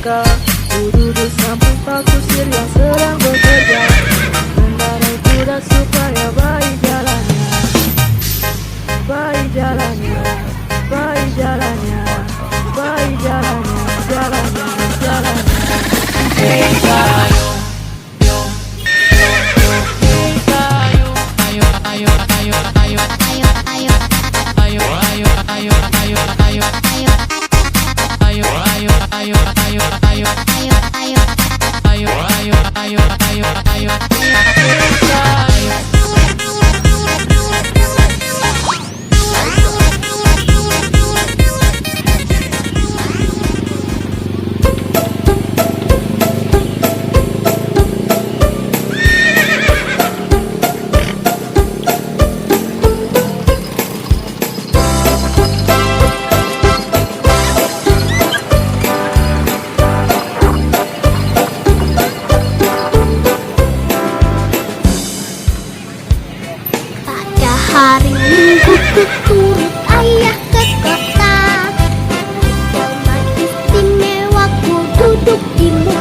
kota. Ku duduk samping pak kusir yang sedang bekerja, mengendarai kuda supaya baik jalannya, baik jalannya, baik jalannya, baik jalannya, jalannya, jalannya. Hari Minggu ku turut ayah ke kota. Momen istimewa ku duduk di mobil.